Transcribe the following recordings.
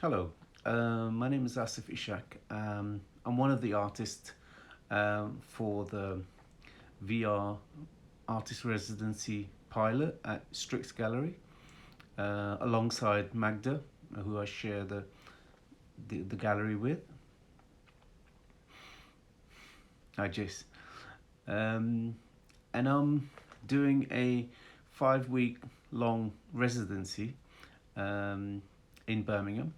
Hello, my name is Asuf Ishaq. I'm one of the artists for the VR artist residency pilot at Stryx Gallery, alongside Magda, who I share the gallery with. Hi, Jace. Um, and I'm doing a 5 week long residency um, in Birmingham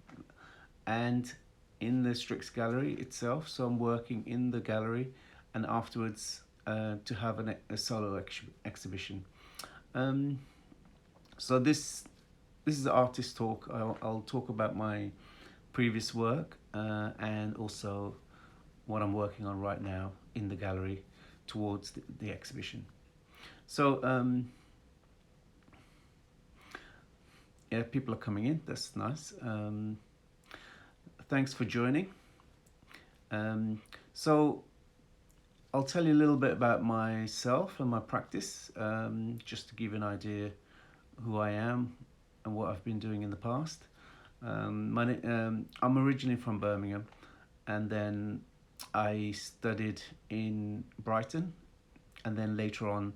and in the Strix Gallery itself. So I'm working in the gallery, and afterwards to have a solo exhibition. Um, so this is the artist talk. I'll talk about my previous work and also what I'm working on right now in the gallery towards the exhibition. So yeah, people are coming in. That's nice. Thanks for joining. Um, so I'll tell you a little bit about myself and my practice, just to give you an idea who I am and what I've been doing in the past. I'm originally from Birmingham, and then I studied in Brighton, and then later on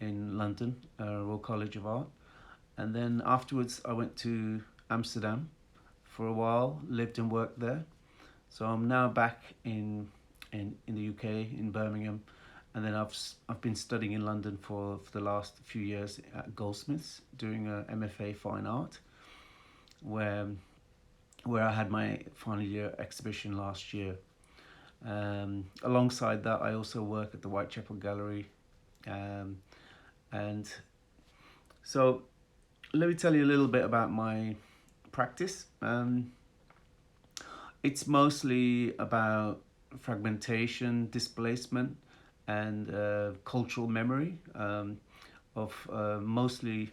in London, Royal College of Art. And then afterwards, I went to Amsterdam for a while, lived and worked there. So I'm now back in the UK in Birmingham, and then I've been studying in London for the last few years at Goldsmiths, doing a MFA Fine Art, where where I had my final year exhibition last year. Alongside that, I also work at the Whitechapel Gallery, um, and so let me tell you a little bit about my practice. It's mostly about fragmentation, displacement, and cultural memory of mostly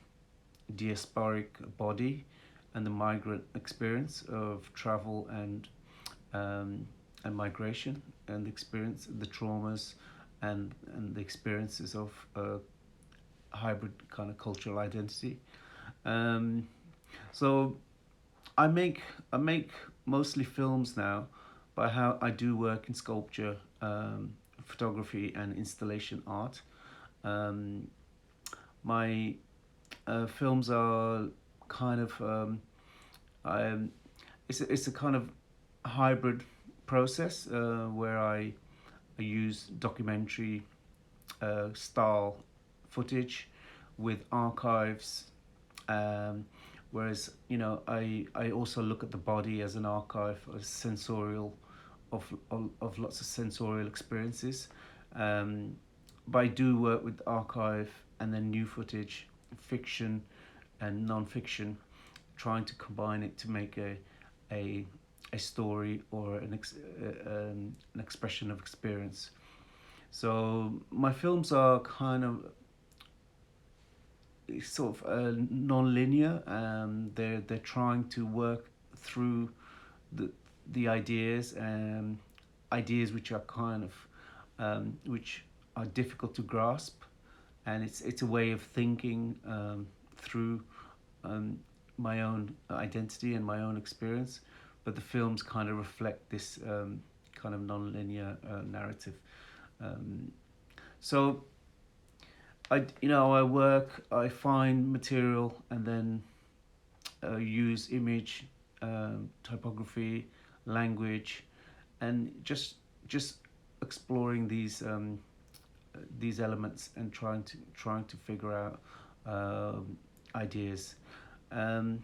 diasporic body and the migrant experience of travel and migration and the experience, the traumas and the experiences of hybrid kind of cultural identity. Um, so I make mostly films now, but how I do work in sculpture, photography, and installation art. Um, my films are kind of um, it's a kind of hybrid process where I use documentary style footage with archives. Whereas I also look at the body as an archive, as sensorial, of lots of sensorial experiences. Um, but I do work with archive and then new footage, fiction and non-fiction, trying to combine it to make a a story or an expression of experience. So my films are kind of sort of non-linear. They're trying to work through the the ideas and ideas which are kind of which are difficult to grasp, and it's a way of thinking through um, my own identity and my own experience. But the films kind of reflect this kind of non-linear narrative. Um, so I work, I find material, and then use image, typography, language, and just exploring these elements and trying to figure out ideas. Um,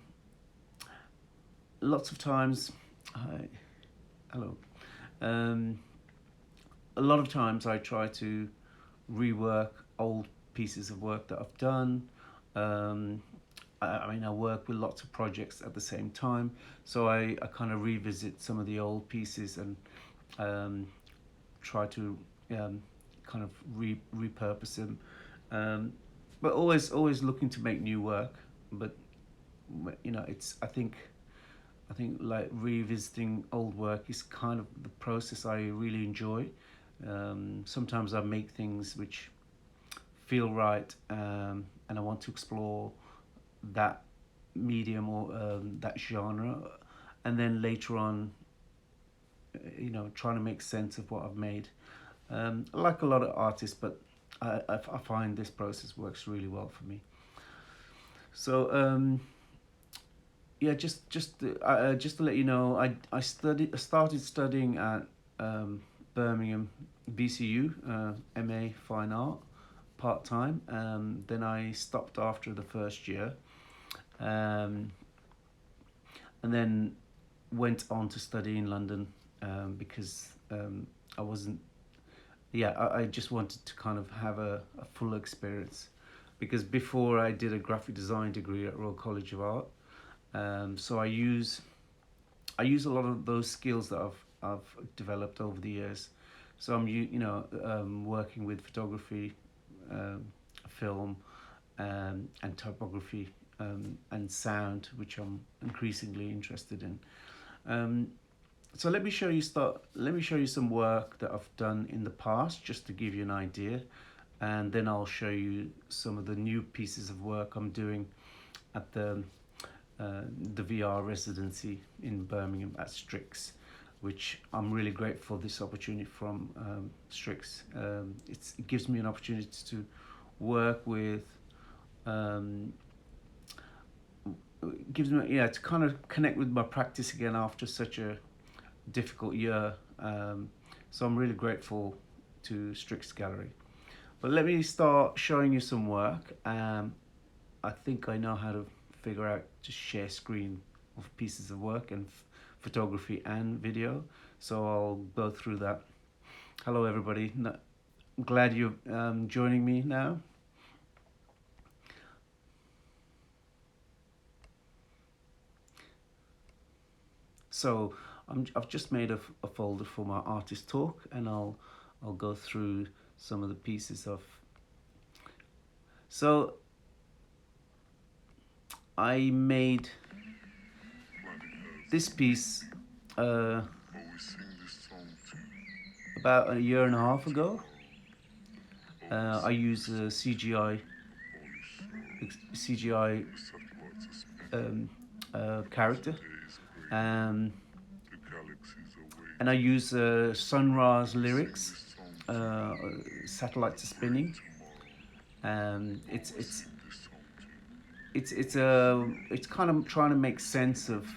Lots of times, hi, hello. Um, a lot of times I try to rework old pieces of work that I've done. Um, I mean, I work with lots of projects at the same time, so I kind of revisit some of the old pieces and um, try to kind of repurpose them. Um, but always looking to make new work. But it's I think like revisiting old work is kind of the process I really enjoy. Sometimes I make things which feel right, and I want to explore that medium or that genre, and then later on, trying to make sense of what I've made. Like a lot of artists, but I find this process works really well for me. So yeah, just to let you know, I started studying at Birmingham BCU, MA Fine Art, part time. Then I stopped after the first year, um, and then went on to study in London because I wasn't. Yeah, I just wanted to kind of have a full experience, because before I did a graphic design degree at Royal College of Art. So I use a lot of those skills that I've developed over the years. So I'm working with photography, um, film, and typography, and sound, which I'm increasingly interested in. Um, so let me show you some work that I've done in the past, just to give you an idea, and then I'll show you some of the new pieces of work I'm doing at the VR residency in Birmingham at Stryx, which I'm really grateful for this opportunity from Stryx. It gives me an opportunity to work with, um, gives me, yeah, to kind of connect with my practice again after such a difficult year. So I'm really grateful to Stryx Gallery. But let me start showing you some work. I think I know how to figure out to share screen of pieces of work and photography and video. So I'll go through that. Hello, everybody. I'm glad you're joining me now. So I've just made a folder for my artist talk, and I'll go through some of the pieces of. So I made this piece about a year and a half ago. I use a CGI um, character, um, and I use Sun Ra's lyrics. uh, Satellites are spinning. It's kind of trying to make sense of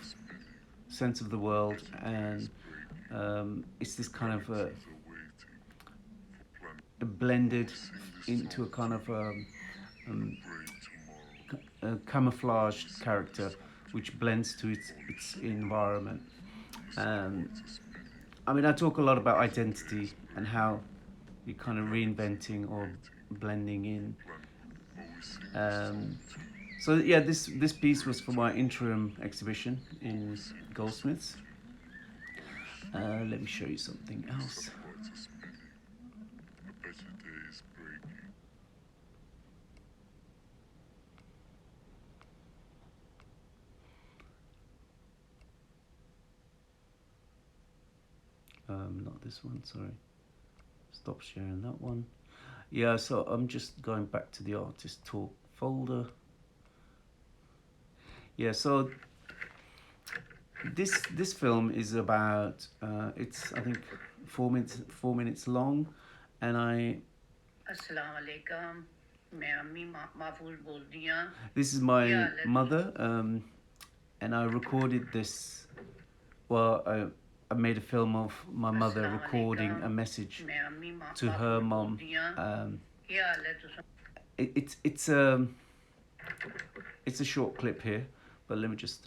the world, and it's this kind of blended into a kind of um, a camouflaged character, which blends to its environment. Um, I mean, I talk a lot about identity and how you're kind of reinventing or blending in. Um, so yeah, this piece was for my interim exhibition in Goldsmiths. Let me show you something else. Not this one, sorry. Stop sharing that one. Yeah, so I'm just going back to the artist talk folder. Yeah, so this film is about it's, I think, 4 minutes long, and this is my mother, and I recorded this. Well, I made a film of my mother recording a message to her mom. It's a short clip here, but let me just.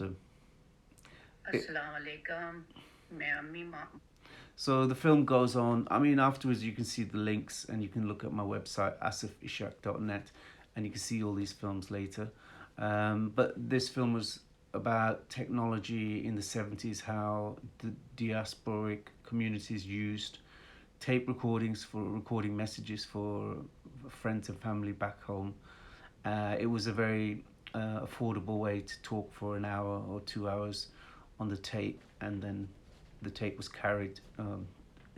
So the film goes on. I mean, afterwards you can see the links, and you can look at my website asufishaq.net, and you can see all these films later. But this film was about technology in the 70s, how the diasporic communities used tape recordings for recording messages for friends and family back home. It was a very affordable way to talk for an hour or 2 hours on the tape, and then the tape was carried,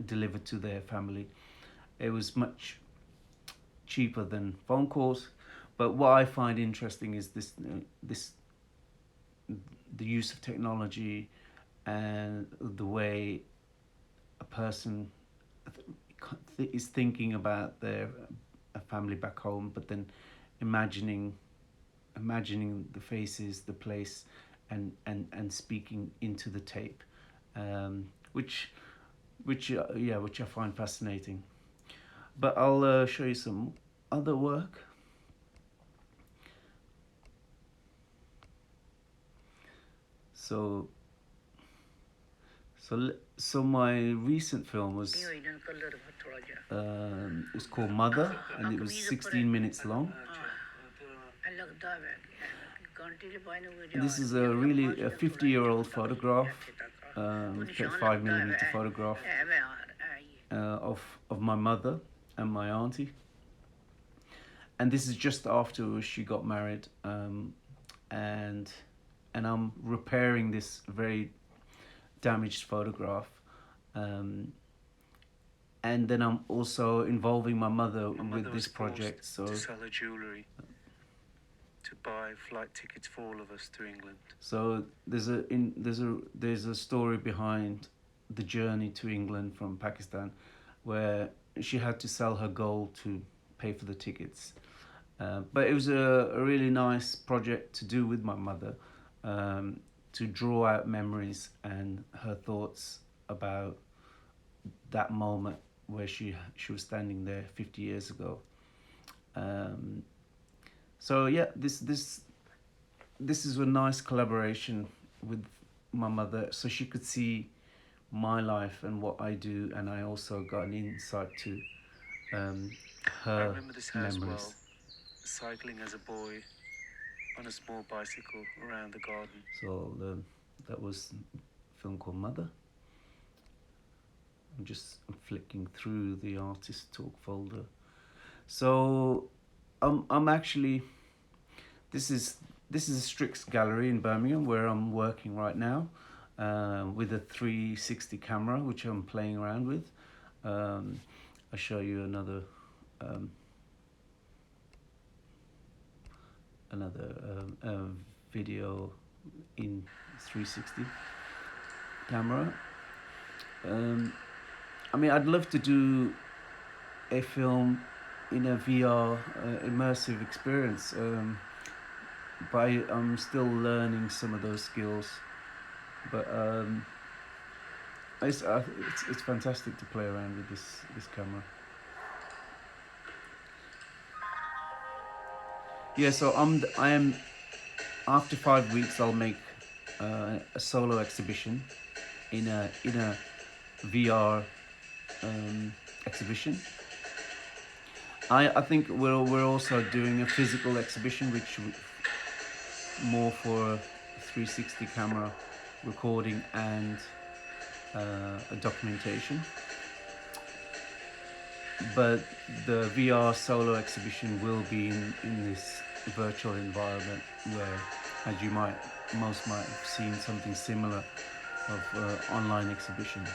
delivered to their family. It was much cheaper than phone calls. But what I find interesting is this the use of technology and the way a person is thinking about their family back home, but then imagining the faces, the place, and speaking into the tape, which which I find fascinating. But I'll show you some other work. So so my recent film was it's called Mother, and it was 16 minutes long. This is a really a 50-year-old photograph, 5 millimeter photograph of my mother and my auntie. And this is just after she got married, and I'm repairing this very damaged photograph, and then I'm also involving my mother with this project. So to sell her jewellery, to buy flight tickets for all of us to England. So there's a story behind the journey to England from Pakistan, where she had to sell her gold to pay for the tickets. But it was a really nice project to do with my mother, to draw out memories and her thoughts about that moment where she was standing there 50 years ago. So yeah, this is a nice collaboration with my mother, so she could see my life and what I do, and I also got an insight to her I remember this house memories. well, cycling as a boy on a small bicycle around the garden. So that was a film called Mother. I'm just flicking through the artist talk folder. So I'm actually this is a Stryx gallery in Birmingham where I'm working right now, with a 360 camera which I'm playing around with. I'll show you another video in 360 camera. I mean, I'd love to do a film in a VR immersive experience, but I'm still learning some of those skills. But it's fantastic to play around with this camera. Yeah, so I am after 5 weeks I'll make a solo exhibition in a VR exhibition. I think we're also doing a physical exhibition, which more for a 360 camera recording and a documentation. But the VR solo exhibition will be in this virtual environment where, as most might have seen something similar of online exhibitions.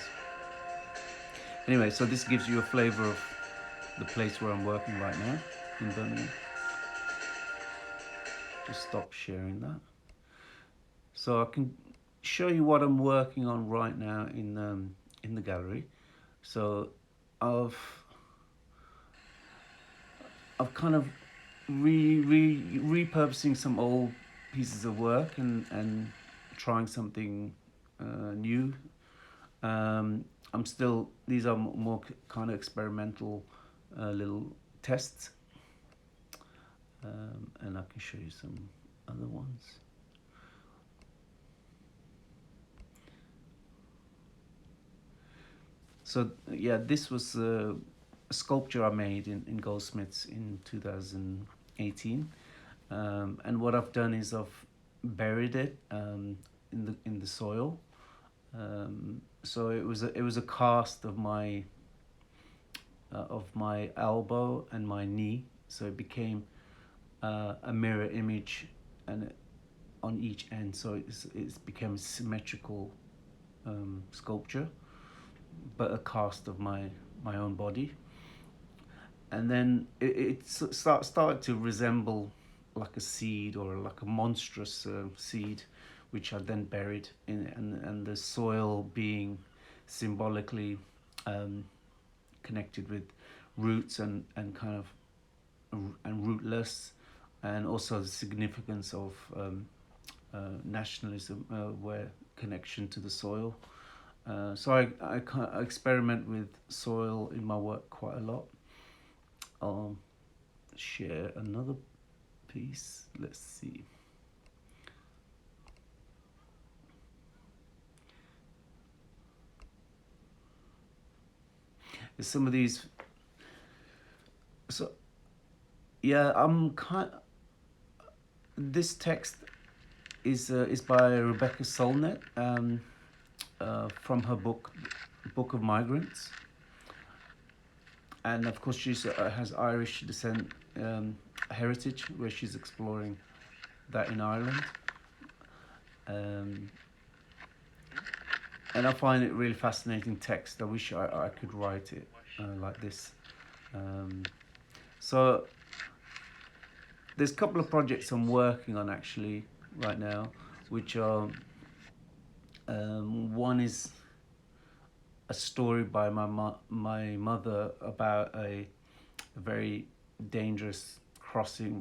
Anyway, so this gives you a flavour of the place where I'm working right now in Birmingham. Just stop sharing that. So I can show you what I'm working on right now in the gallery. So I've kind of repurposing some old pieces of work and trying something new. These are more kind of experimental little tests, and I can show you some other ones. So yeah, this was a sculpture I made in Goldsmiths in 2018, and what I've done is I've buried it in the soil. So it was a cast of my elbow and my knee, so it became a mirror image and on each end, so it's became a symmetrical sculpture, but a cast of my own body. And then it started to resemble like a seed, or like a monstrous seed which are then buried in, and the soil being symbolically connected with roots and kind of and rootless, and also the significance of nationalism, where connection to the soil. So I experiment with soil in my work quite a lot. I'll share another piece. Let's see. Some of these. So yeah, I'm kind. This text is by Rebecca Solnit, from her Book of Migrants, and of course she has Irish descent, heritage, where she's exploring that in Ireland, um, and I find it really fascinating text. I wish I could write it like this. So there's a couple of projects I'm working on actually right now, which are one is a story by my mother about a very dangerous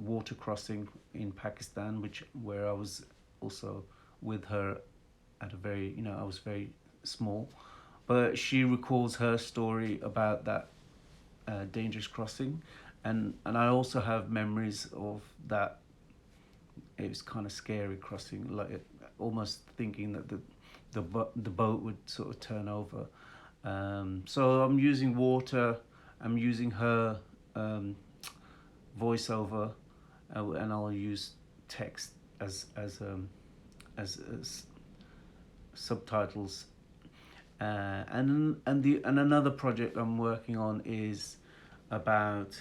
water crossing in Pakistan, where I was also with her at a very, I was very small, but she recalls her story about that dangerous crossing, and I also have memories of that. It was kind of scary crossing, like almost thinking that the boat would sort of turn over. So I'm using water. I'm using her voiceover, and I'll use text as subtitles. And another project I'm working on is about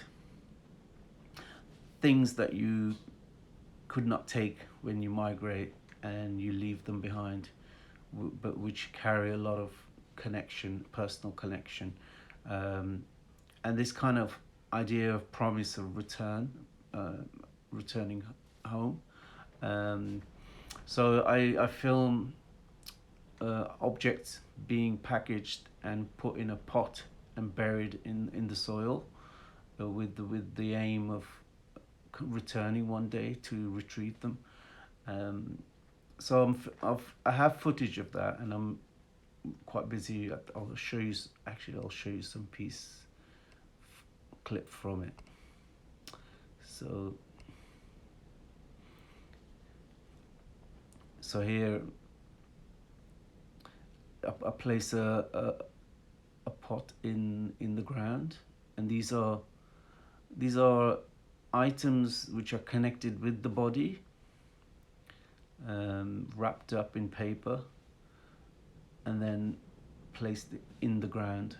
things that you could not take when you migrate and you leave them behind, but which carry a lot of connection, personal connection, and this kind of idea of promise of returning home. So I film objects being packaged and put in a pot and buried in the soil, with the aim of returning one day to retrieve them. So I have footage of that, and I'm quite busy. I'll show you. Actually, I'll show you some clip from it. So here I place a pot in the ground, and these are items which are connected with the body, wrapped up in paper, and then placed in the ground.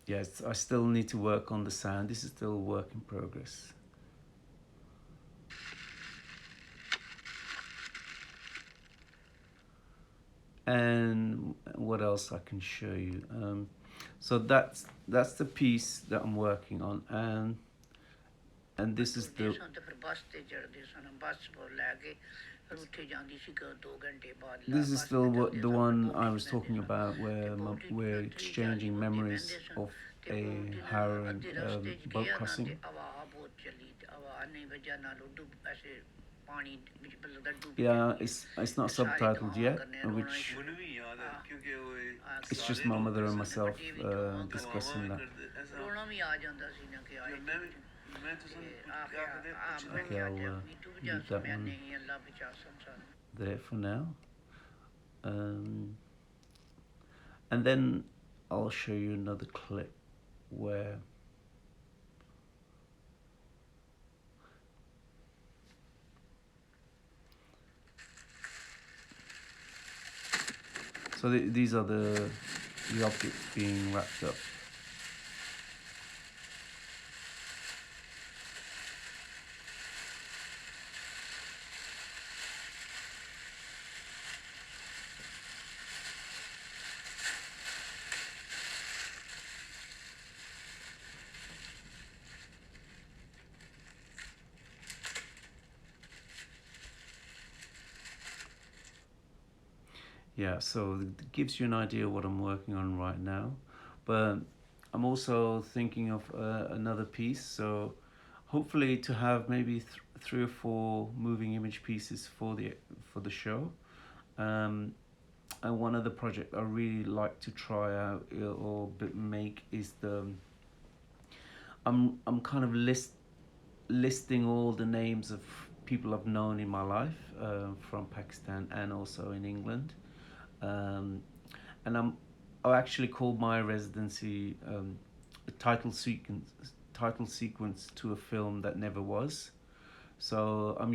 Yes, I still need to work on the sound. This is still a work in progress. And what else I can show you? So that's the piece that I'm working on, and this is the the one I was talking about, where we're exchanging memories of a harrowing boat crossing. Yeah, it's not subtitled yet, which it's just my mother and myself discussing that. Okay, I'll leave that one there for now. And then I'll show you another clip where these are the objects being wrapped up. Yeah, so it gives you an idea of what I'm working on right now. But I'm also thinking of another piece. So hopefully to have maybe three or four moving image pieces for the show. Um, and one other project I really like to try out or make is the I'm kind of listing all the names of people I've known in my life from Pakistan and also in England. Um, and I actually called my residency a title sequence to a film that never was. So I'm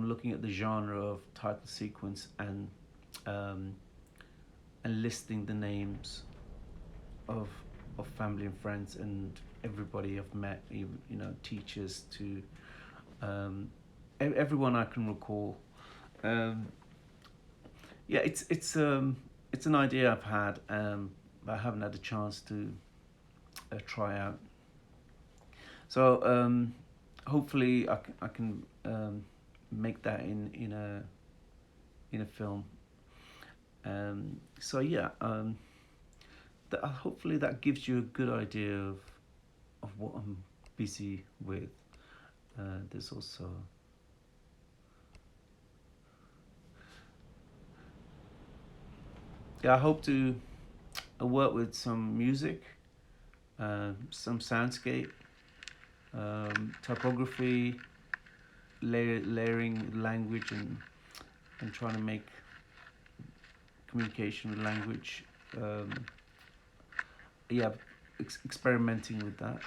looking at the genre of title sequence um, and listing the names of family and friends and everybody I've met, teachers to um, everyone I can recall. Um, yeah, it's an idea I've had, but I haven't had a chance to try out. So hopefully I can make that in a film. So yeah, hopefully that gives you a good idea of what I'm busy with. There's also yeah, I hope to work with some music, some soundscape, typography, layering language, and trying to make communication with language. Um, yeah, experimenting with that.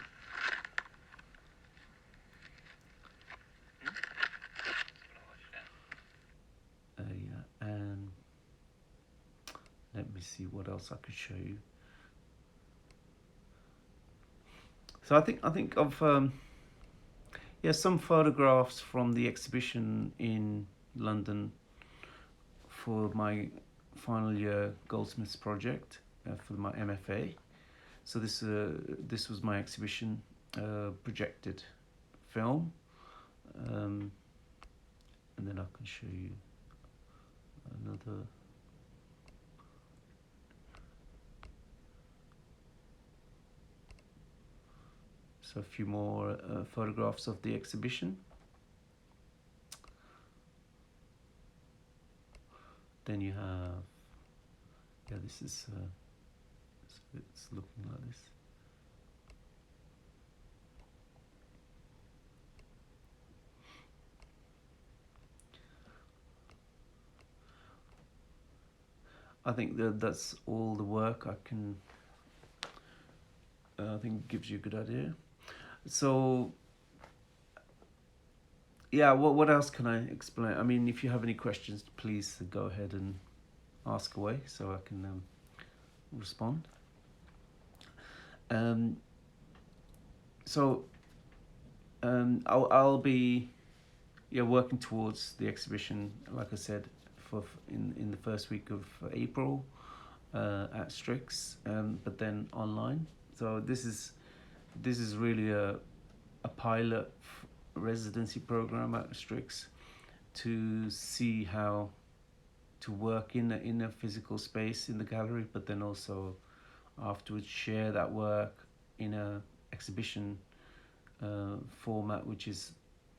Yeah, and let me see what else I could show you. So I think of yeah, some photographs from the exhibition in London for my final year Goldsmiths project for my MFA. So this was my exhibition projected film, um, and then I can show you another. So a few more photographs of the exhibition. Then you have, yeah, this is it's looking like this. I think that's all the work I can. I think gives you a good idea. So yeah, what else can I explain? I mean, if you have any questions, please go ahead and ask away so I can respond. Um, so I'll be working towards the exhibition, like I said, for in the first week of April at Stryx, but then online. So this is really a pilot residency program at Stryx to see how to work in a physical space in the gallery, but then also afterwards share that work in a exhibition format, which is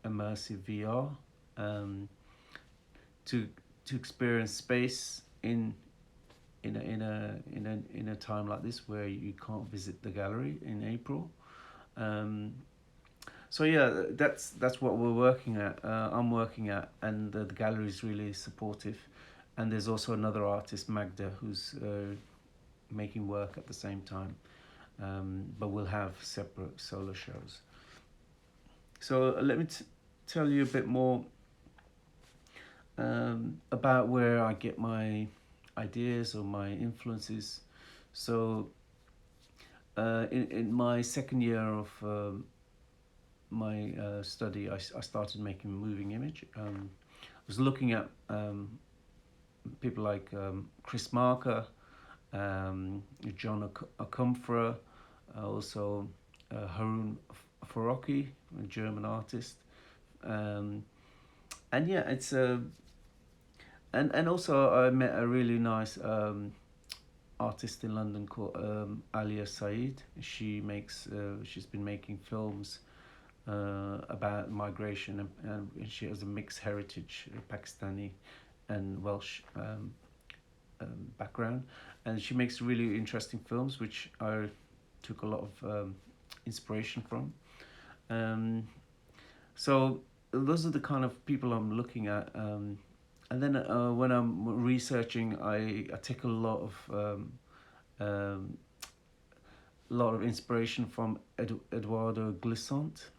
immersive VR, um, to experience space in a time like this where you can't visit the gallery in April. Um, so yeah, that's what we're working at. I'm working at, and the gallery is really supportive. And there's also another artist, Magda, who's making work at the same time. But we'll have separate solo shows. So let me tell you a bit more about where I get my ideas or my influences. So in my second year of my study, I started making moving image. I was looking at people like Chris Marker, John Akumfra, also Harun Faroki, a German artist. And yeah, it's and also I met a really nice artist in London called Alia Saeed. She's been making films about migration, and she has a mixed heritage, Pakistani and Welsh background, and she makes really interesting films, which I took a lot of inspiration from. Um, so those are the kind of people I'm looking at. And then when I'm researching, I take um, lot of inspiration from Eduardo Glissant,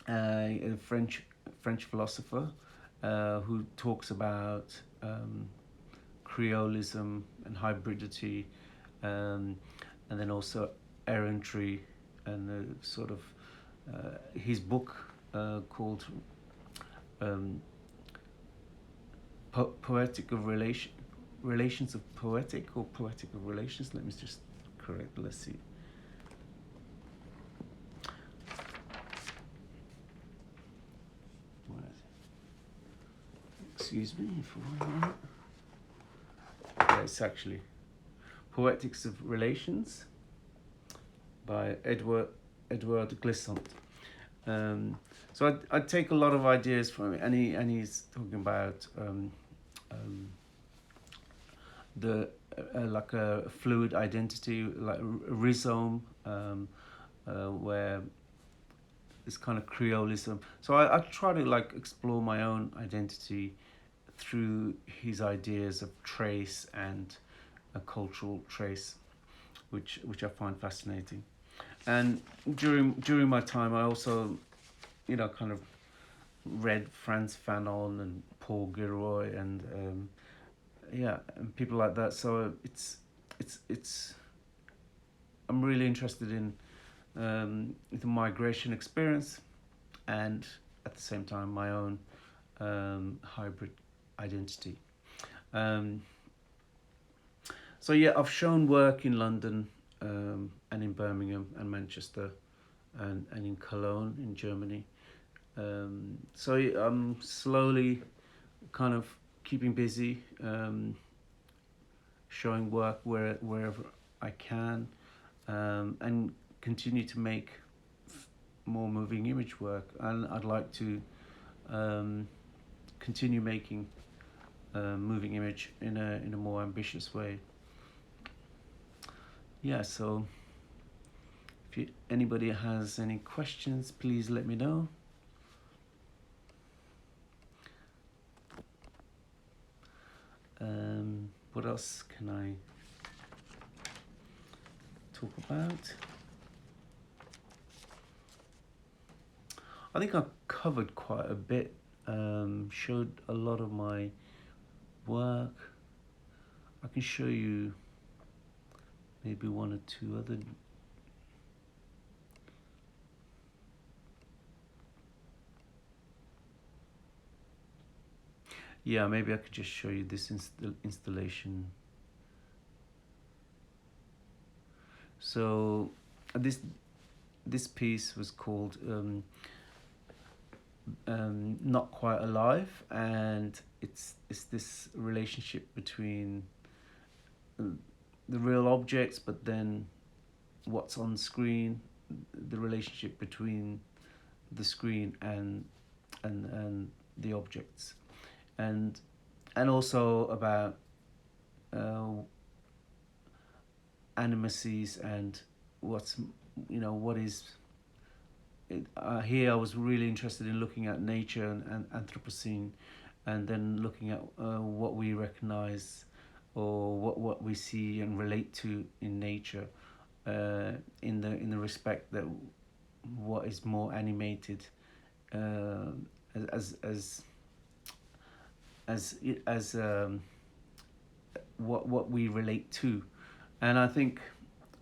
a French philosopher who talks about creolism and hybridity, um, and then also errantry, and sort of his book called um, Poetic of Relation, Relations of Poetic, or Poetic of Relations. Let me just correct. Let's see. Excuse me for 1 minute. Yeah, it's actually Poetics of Relations by Edward Glissant. So I take a lot of ideas from it, and he's talking about the like a fluid identity, like a rhizome, where this kind of creolism. So I try to like explore my own identity through his ideas of trace and a cultural trace, which I find fascinating. And during my time, I also, kind of read Frantz Fanon and Paul Gilroy, and and people like that. So it's I'm really interested in the migration experience, and at the same time my own hybrid identity. Um, so yeah, I've shown work in London, and in Birmingham and Manchester, and in Cologne in Germany. So I'm slowly kind of keeping busy, showing work wherever I can, and continue to make more moving image work. And I'd like to continue making moving image in a more ambitious way. Yeah. So if anybody has any questions, please let me know. What else can I talk about? I think I covered quite a bit, showed a lot of my work. I can show you maybe one or two other. Yeah, maybe I could just show you this installation. So this piece was called Not Quite Alive, and it's this relationship between the real objects, but then what's on screen, the relationship between the screen and the objects, and also about animacies and what is here. I was really interested in looking at nature and Anthropocene, and then looking at what we recognize, or what we see and relate to in nature, in the respect that what is more animated, uh, as as as what we relate to. And I think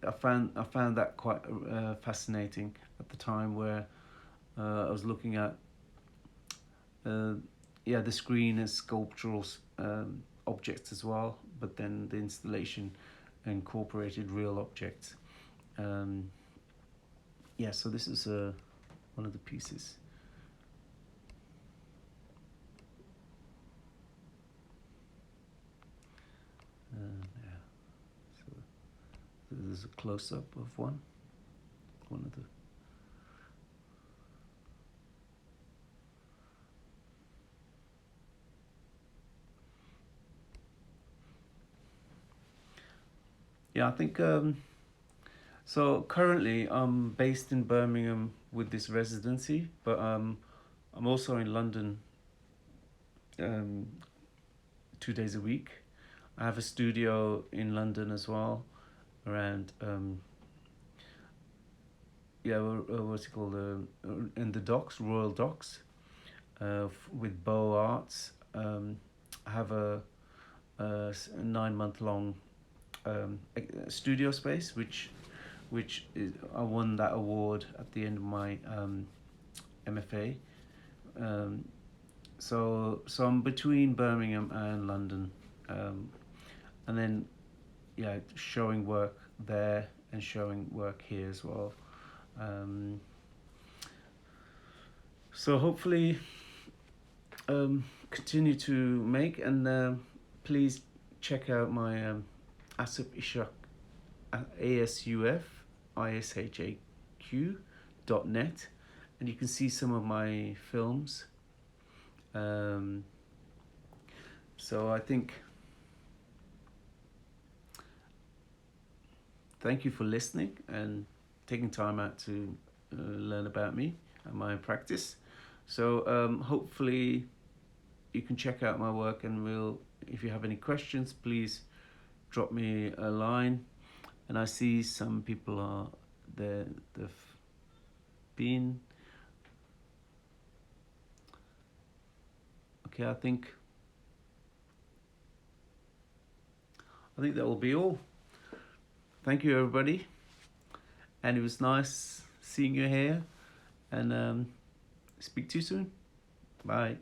I found that quite fascinating at the time, where I was looking at the screen as sculptural objects as well, but then the installation incorporated real objects. Um, so this is one of the pieces. there's a close up of one of the. Yeah, I think so. Currently, I'm based in Birmingham with this residency, but I'm also in London um, 2 days a week. I have a studio in London as well, around what's it called, in the docks, Royal Docks, with Bow Arts. I have a 9 month long studio space, which is, I won that award at the end of my MFA. Um, so I'm between Birmingham and London, and then showing work there and showing work here as well. So hopefully continue to make, and please check out my Asuf Ishaq, ASUFISHAQ.net, and you can see some of my films. So I think, thank you for listening and taking time out to learn about me and my practice. So hopefully you can check out my work, and if you have any questions, please drop me a line. And I see some people are there, they've been. Okay, I think that will be all. Thank you, everybody, and it was nice seeing you here, and speak to you soon. Bye.